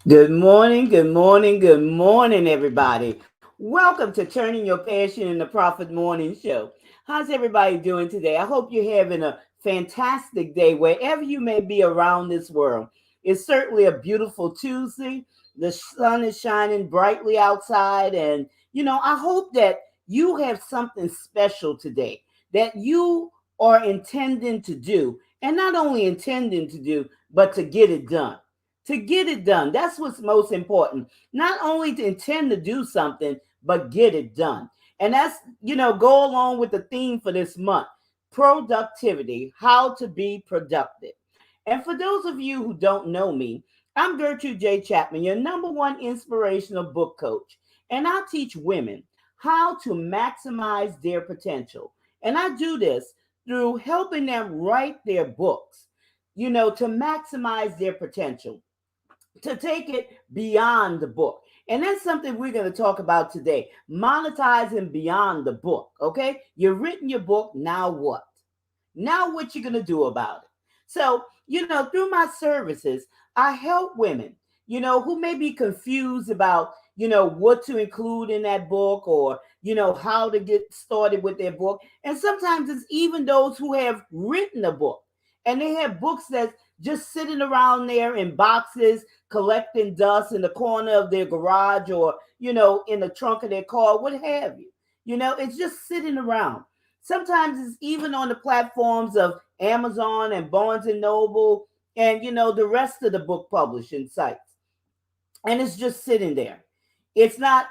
Good morning, good morning, good morning, everybody. Welcome to Turning Your Passion into Profit Morning Show. How's everybody doing today? I hope you're having a fantastic day wherever you may be around this world. It's certainly a beautiful Tuesday. The sun is shining brightly outside, and I hope that you have something special today that you are intending to do, and not only intending to do, but to get it done. To get it done. That's what's most important. Not only to intend to do something, but get it done. And go along with the theme for this month, productivity, how to be productive. And for those of you who don't know me, I'm Gertrude J. Chapman, your number one inspirational book coach. And I teach women how to maximize their potential. And I do this through helping them write their books, to maximize their potential, to take it beyond the book. And that's something we're going to talk about today. Monetizing beyond the book. Okay. You've written your book. Now what? Now what you going to do about it? So, through my services, I help women, who may be confused about, what to include in that book, or, how to get started with their book. And sometimes it's even those who have written a book and they have books that just sitting around there in boxes, collecting dust in the corner of their garage, or, in the trunk of their car, what have you. It's just sitting around. Sometimes it's even on the platforms of Amazon and Barnes and Noble and, the rest of the book publishing sites. And it's just sitting there. It's not,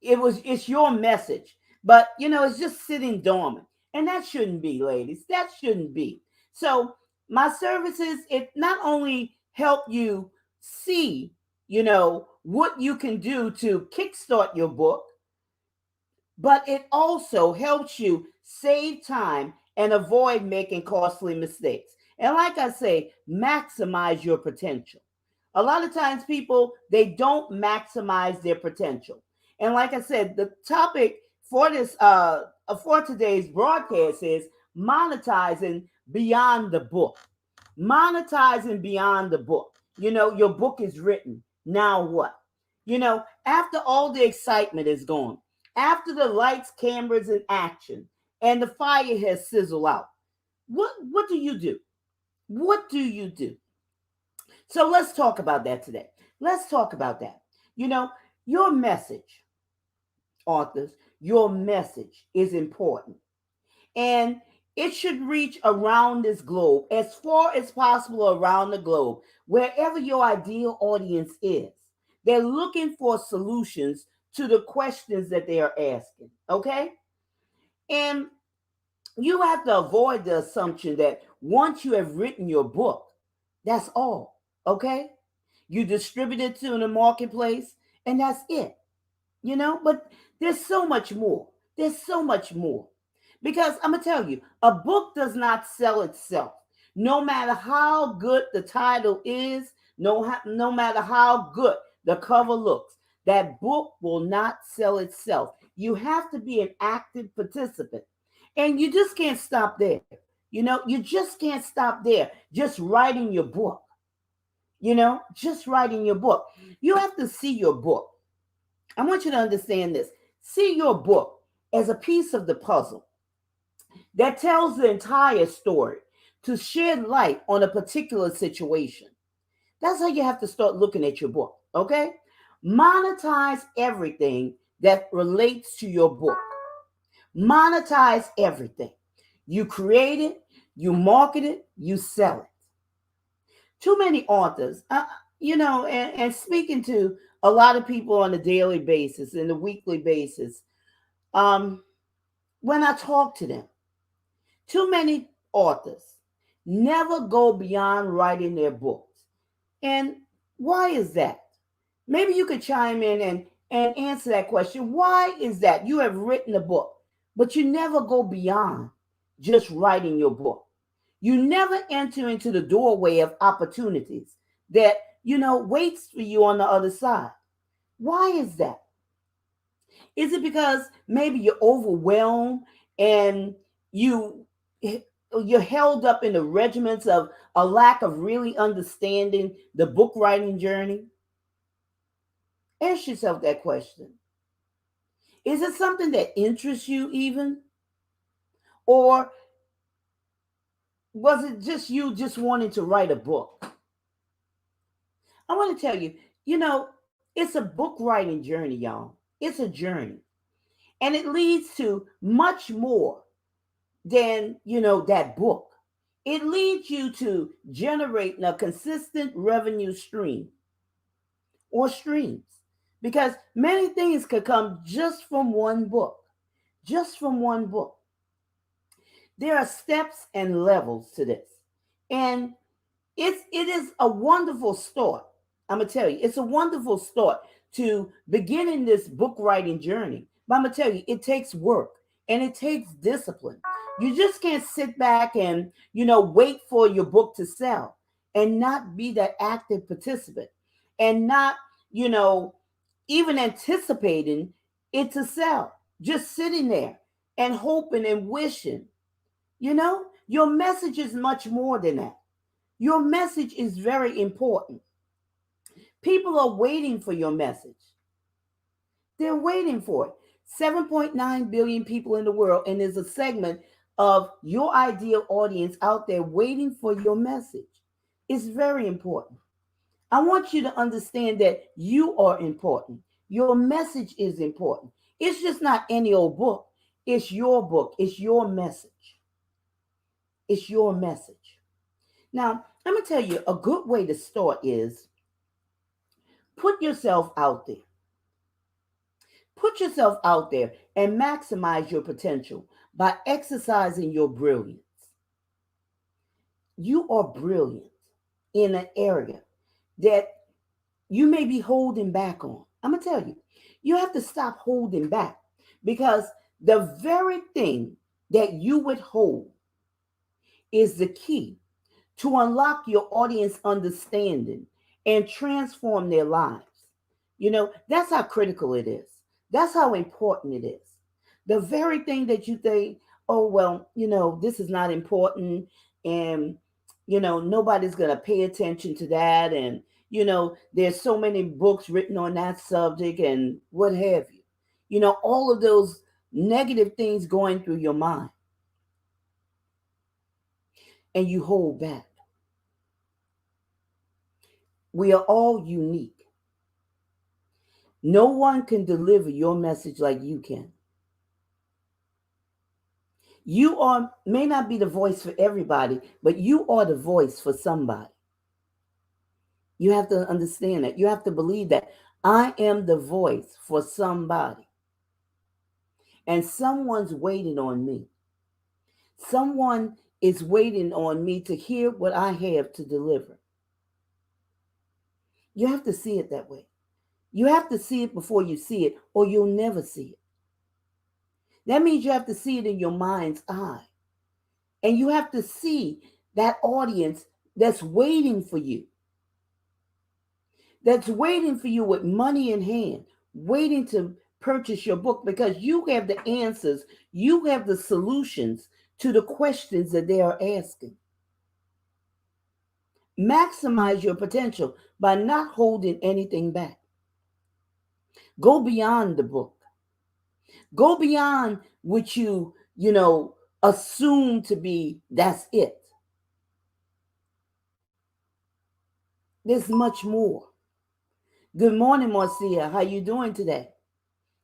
it's your message, but, it's just sitting dormant. And that shouldn't be, ladies. That shouldn't be. So my services, it not only help you see, what you can do to kickstart your book, but it also helps you save time and avoid making costly mistakes. And like I say, maximize your potential. A lot of times people, they don't maximize their potential. And like I said, the topic for this for today's broadcast is monetizing beyond the book. Monetizing beyond the book. Your book is written. Now what? After all the excitement is gone, after the lights, cameras, and action, and the fire has sizzled out, what do you do? What do you do? So let's talk about that today. Let's talk about that. You know, your message, authors, your message is important. And it should reach around this globe, as far as possible around the globe, wherever your ideal audience is. They're looking for solutions to the questions that they are asking. Okay? And you have to avoid the assumption that once you have written your book, that's all. Okay? You distribute it to the marketplace, and that's it. But there's so much more. There's so much more. Because I'm going to tell you, a book does not sell itself. No matter how good the title is, no matter how good the cover looks, that book will not sell itself. You have to be an active participant. And you just can't stop there. You just can't stop there just writing your book. Just writing your book. You have to see your book. I want you to understand this. See your book as a piece of the puzzle that tells the entire story to shed light on a particular situation. That's how you have to start looking at your book, okay? Monetize everything that relates to your book. Monetize everything. You create it, you market it, you sell it. Too many authors, and speaking to a lot of people on a daily basis and a weekly basis, um, when I talk to them, too many authors never go beyond writing their books. And why is that? Maybe you could chime in and answer that question. Why is that? You have written a book, but you never go beyond just writing your book. You never enter into the doorway of opportunities that, waits for you on the other side. Why is that? Is it because maybe you're overwhelmed and you you're held up in the regiments a lack of really understanding the book writing journey? Ask yourself that question. Is it something that interests you even? Or was it just you just wanting to write a book? I want to tell you, it's a book writing journey, y'all. It's a journey. And it leads to much more than, that book. It leads you to generating a consistent revenue stream or streams. Because many things could come just from one book. Just from one book. There are steps and levels to this. And it is a wonderful start. I'm gonna tell you, it's a wonderful start to beginning this book writing journey. But I'm gonna tell you, it takes work and it takes discipline. You just can't sit back and wait for your book to sell and not be that active participant and not you know even anticipating it to sell. Just sitting there and hoping and wishing. Your message is much more than that. Your message is very important. People are waiting for your message. They're waiting for it. 7.9 billion people in the world, and there's a segment of your ideal audience out there waiting for your message. It's very important. I want you to understand that you are important. Your message is important. It's just not any old book. It's your book. It's your message. It's your message. Now, let me tell you a good way to start is put yourself out there. Put yourself out there and maximize your potential by exercising your brilliance. You are brilliant in an area that you may be holding back on. I'm going to tell you, you have to stop holding back because the very thing that you withhold is the key to unlock your audience understanding and transform their lives. That's how critical it is. That's how important it is. The very thing that you think, oh, well, this is not important and, nobody's going to pay attention to that. And, there's so many books written on that subject and what have you. All of those negative things going through your mind and you hold back. We are all unique. No one can deliver your message like you can. You may not be the voice for everybody, but you are the voice for somebody. You have to understand that. You have to believe that I am the voice for somebody. And someone's waiting on me. Someone is waiting on me to hear what I have to deliver. You have to see it that way. You have to see it before you see it, or you'll never see it. That means you have to see it in your mind's eye. And you have to see that audience that's waiting for you. That's waiting for you with money in hand, waiting to purchase your book because you have the answers, you have the solutions to the questions that they are asking. Maximize your potential by not holding anything back. Go beyond the book. Go beyond what assume to be that's it. There's much more. Good morning, Marcia. How you doing today?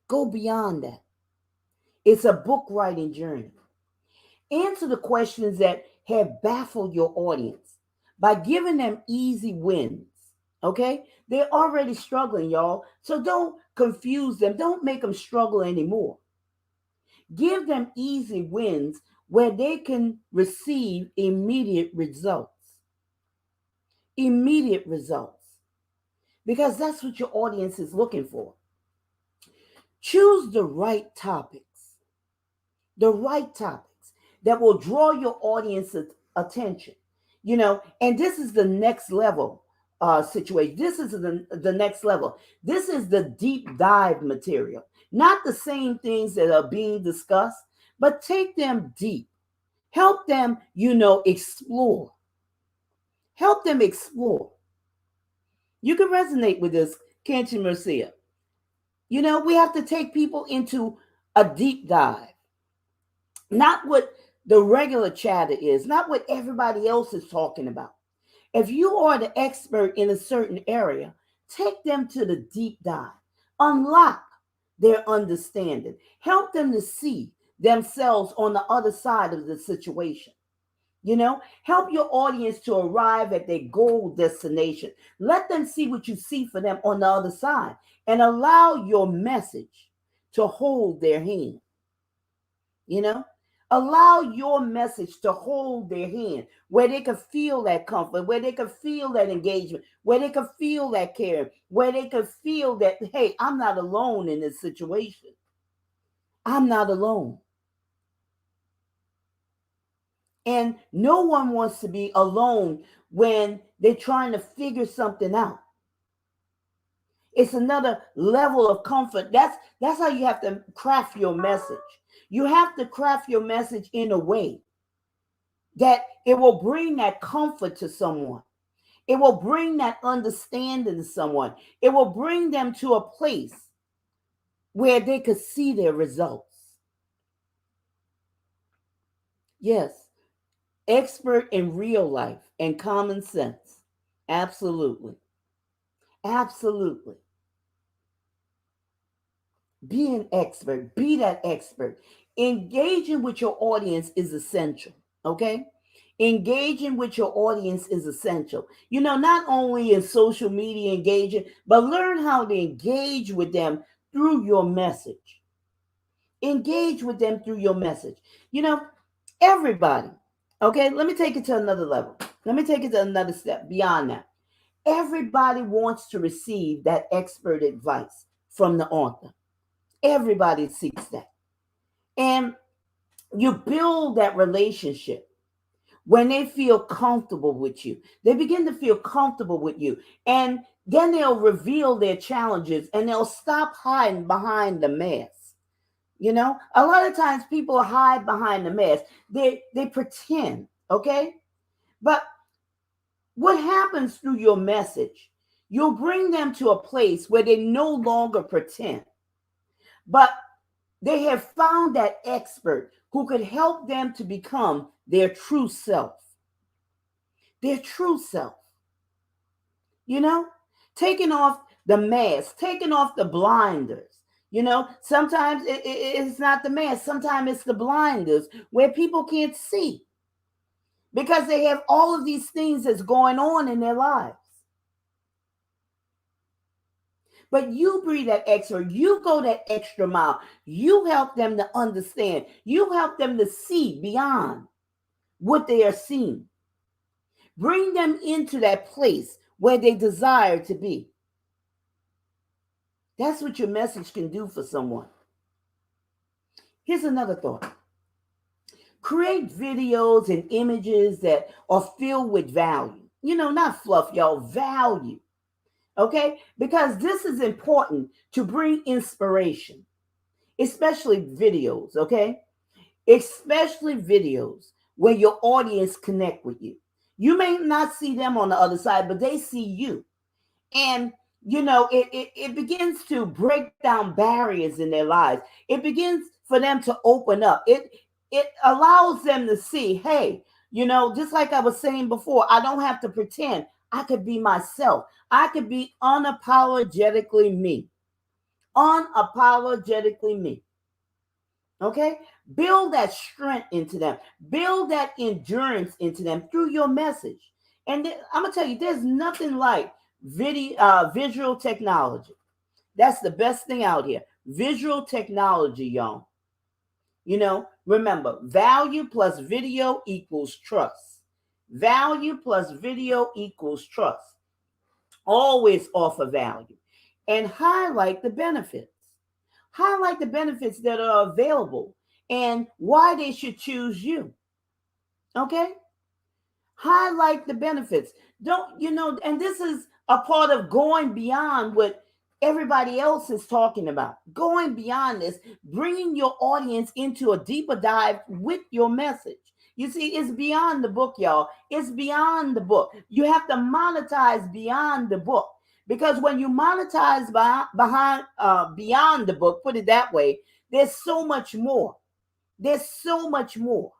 Go beyond that. It's a book writing journey. Answer the questions that have baffled your audience by giving them easy wins. Okay? They're already struggling, y'all. So don't confuse them. Don't make them struggle anymore. Give them easy wins where they can receive immediate results. Immediate results. Because that's what your audience is looking for. Choose the right topics. The right topics that will draw your audience's attention. And this is the next level situation. This is the next level. This is the deep dive material. Not the same things that are being discussed, but take them deep. Help them, explore. Help them explore. You can resonate with this, can't you, Marcia? We have to take people into a deep dive, not what the regular chatter is, not what everybody else is talking about. If you are the expert in a certain area, take them to the deep dive, unlock their understanding, help them to see themselves on the other side of the situation. Help your audience to arrive at their goal destination. Let them see what you see for them on the other side and allow your message to hold their hand. You know, allow your message to hold their hand where they can feel that comfort, where they can feel that engagement, where they can feel that care, where they can feel that, hey, I'm not alone in this situation. I'm not alone. And no one wants to be alone when they're trying to figure something out. It's another level of comfort. That's how you have to craft your message. You have to craft your message in a way that it will bring that comfort to someone. It will bring that understanding to someone. It will bring them to a place where they could see their results. Yes, expert in real life and common sense. Absolutely. Absolutely. Be an expert. Be that expert. Engaging with your audience is essential. Okay? Engaging with your audience is essential. Not only in social media engaging, but learn how to engage with them through your message. Engage with them through your message. Everybody, okay, let me take it to another level. Let me take it to another step beyond that. Everybody wants to receive that expert advice from the author. Everybody seeks that. And you build that relationship when they feel comfortable with you. They begin to feel comfortable with you. And then they'll reveal their challenges and they'll stop hiding behind the mask. A lot of times people hide behind the mask. They pretend, okay? But what happens through your message? You'll bring them to a place where they no longer pretend, but they have found that expert who could help them to become their true self. Their true self. Taking off the mask, taking off the blinders. Sometimes it's not the mask, sometimes it's the blinders where people can't see because they have all of these things that's going on in their lives. But you be that expert. You go that extra mile. You help them to understand. You help them to see beyond what they are seeing. Bring them into that place where they desire to be. That's what your message can do for someone. Here's another thought. Create videos and images that are filled with value. Not fluff, y'all, value. Okay? Because this is important to bring inspiration, especially videos, okay? Especially videos where your audience connect with you. You may not see them on the other side, but they see you. And it begins to break down barriers in their lives. It begins for them to open up. It allows them to see, hey, just like I was saying before, I don't have to pretend. I could be myself. I could be unapologetically me. Unapologetically me. Okay? Build that strength into them. Build that endurance into them through your message. And I'm going to tell you, there's nothing like visual technology. That's the best thing out here. Visual technology, y'all. Remember, value plus video equals trust. Value plus video equals trust. Always offer value and highlight the benefits. Highlight the benefits that are available and why they should choose you. Okay? Highlight the benefits. And this is a part of going beyond what everybody else is talking about. Going beyond this, bringing your audience into a deeper dive with your message. You see, it's beyond the book, y'all. It's beyond the book. You have to monetize beyond the book. Because when you monetize beyond the book, put it that way, there's so much more. There's so much more.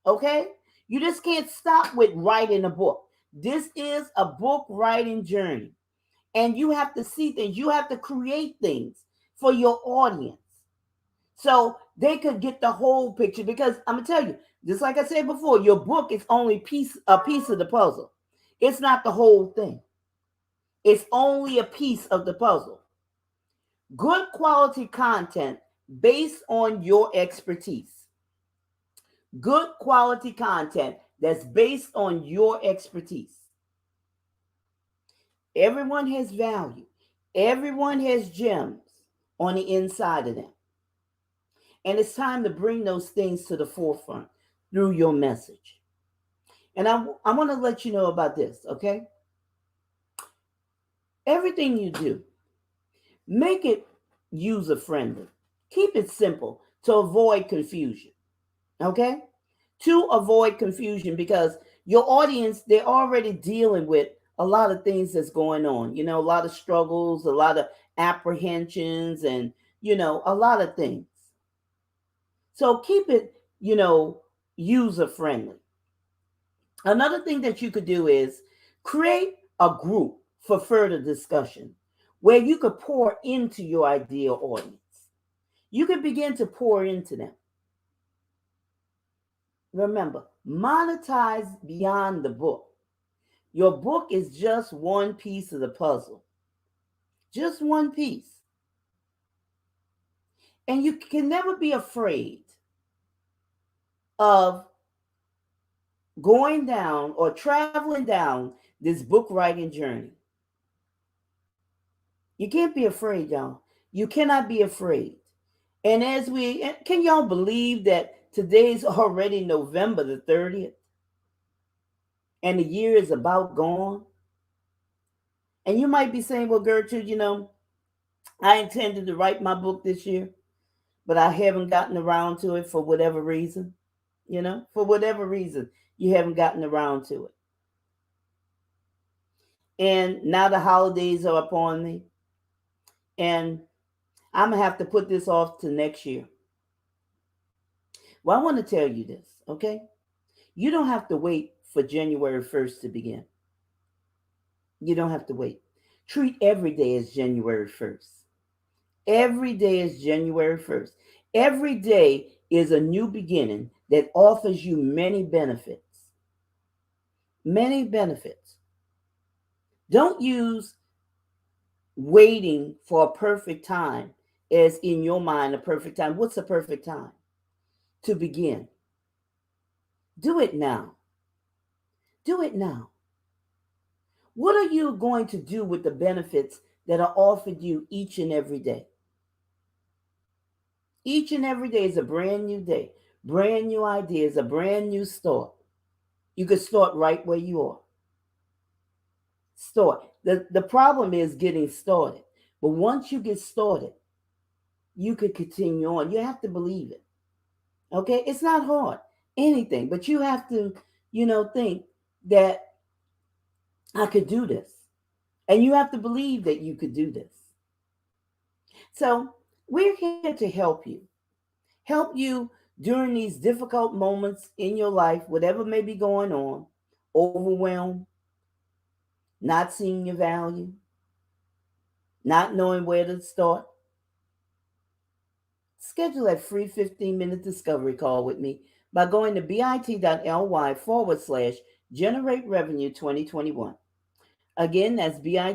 Okay? You just can't stop with writing a book. This is a book writing journey. And you have to see things, you have to create things for your audience. So they could get the whole picture. Because I'm gonna tell you, just like I said before, your book is only a piece of the puzzle. It's not the whole thing. It's only a piece of the puzzle. Good quality content based on your expertise. Good quality content that's based on your expertise. Everyone has value. Everyone has gems on the inside of them. And it's time to bring those things to the forefront through your message. And I want to let you know about this, okay? Everything you do, make it user friendly. Keep it simple to avoid confusion, okay? To avoid confusion, because your audience, they're already dealing with a lot of things that's going on, a lot of struggles, a lot of apprehensions, and, a lot of things. So keep it, user friendly. Another thing that you could do is create a group for further discussion where you could pour into your ideal audience. You could begin to pour into them. Remember, monetize beyond the book. Your book is just one piece of the puzzle, just one piece. And you can never be afraid of going down or traveling down this book writing journey. You can't be afraid, y'all. You cannot be afraid. And can y'all believe that today's already November the 30th and the year is about gone? And you might be saying, well, Gertrude, I intended to write my book this year, but I haven't gotten around to it for whatever reason. For whatever reason, you haven't gotten around to it. And now the holidays are upon me. And I'm going to have to put this off to next year. Well, I want to tell you this, okay? You don't have to wait for January 1st to begin. You don't have to wait. Treat every day as January 1st. Every day is January 1st. Every day is a new beginning that offers you many benefits. Many benefits. Don't use waiting for a perfect time as in your mind a perfect time. What's a perfect time? To begin. Do it now. Do it now. What are you going to do with the benefits that are offered you each and every day? Each and every day is a brand new day, brand new ideas, a brand new start. You could start right where you are. Start. The problem is getting started. But once you get started, you could continue on. You have to believe it. Okay? It's not hard, anything, but you have to, think that I could do this. And you have to believe that you could do this. So we're here to help you during these difficult moments in your life, whatever may be going on, overwhelmed, not seeing your value, not knowing where to start. Schedule a free 15-minute discovery call with me by going to bit.ly /generate revenue 2021. Again, that's bit.ly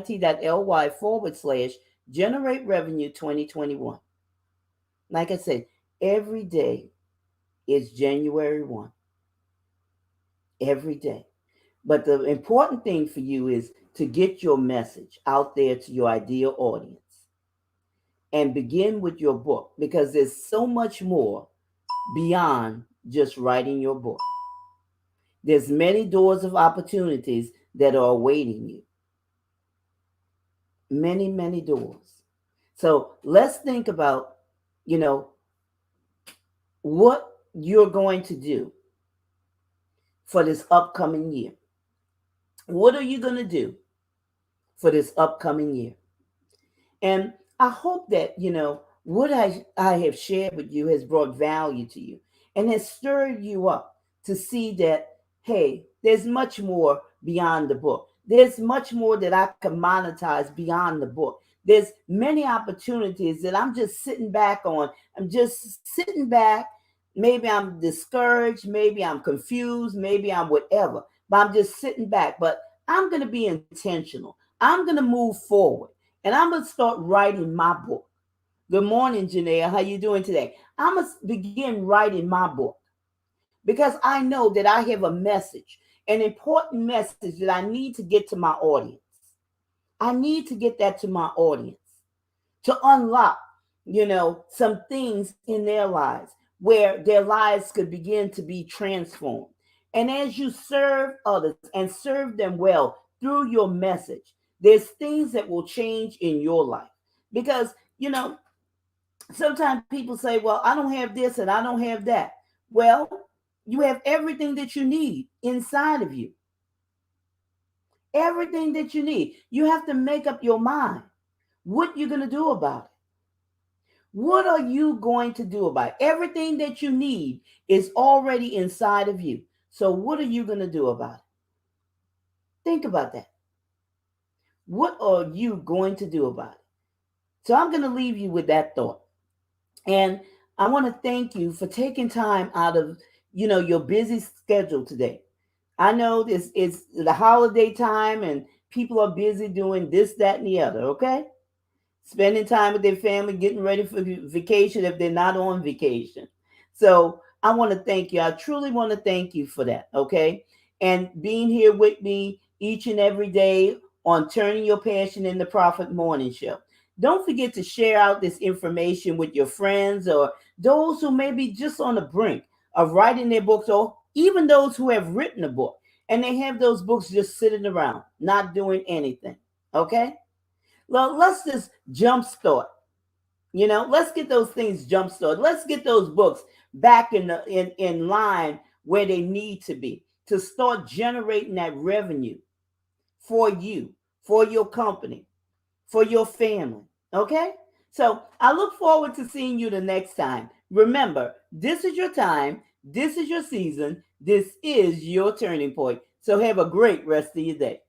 /generate revenue 2021. Like I said, every day is January 1. Every day. But the important thing for you is to get your message out there to your ideal audience and begin with your book, because there's so much more beyond just writing your book. There's many doors of opportunities that are awaiting you. Many, many doors. So let's think about, what you're going to do for this upcoming year? What are you going to do for this upcoming year? And I hope that, what I have shared with you has brought value to you and has stirred you up to see that, hey, there's much more beyond the book. There's much more that I can monetize beyond the book. There's many opportunities that I'm just sitting back on. I'm just sitting back. Maybe I'm discouraged. Maybe I'm confused. Maybe I'm whatever. But I'm just sitting back. But I'm going to be intentional. I'm going to move forward and I'm gonna start writing my book. Good morning, Janaea. How you doing today? I'm gonna begin writing my book because I know that I have a message, an important message that I need to get to my audience. I need to get that to my audience to unlock, some things in their lives where their lives could begin to be transformed. And as you serve others and serve them well through your message, there's things that will change in your life. Because, sometimes people say, well, I don't have this and I don't have that. Well, you have everything that you need inside of you. Everything that you need. You have to make up your mind what you're going to do about it. What are you going to do about it? Everything that you need is already inside of you. So what are you going to do about it? Think about that. What are you going to do about it? So I'm going to leave you with that thought. And I want to thank you for taking time out of, your busy schedule today. I know this is the holiday time and people are busy doing this, that, and the other, okay? Spending time with their family, getting ready for vacation if they're not on vacation. So I want to thank you. I truly want to thank you for that, okay? And being here with me each and every day on Turning Your Passion into Profit Morning Show. Don't forget to share out this information with your friends or those who may be just on the brink of writing their books, or even those who have written a book and they have those books just sitting around, not doing anything, okay? Well, let's just jumpstart. Let's get those things jumpstart. Let's get those books back in line where they need to be to start generating that revenue for you, for your company, for your family. Okay? So I look forward to seeing you the next time. Remember, this is your time, this is your season, this is your turning point. So have a great rest of your day.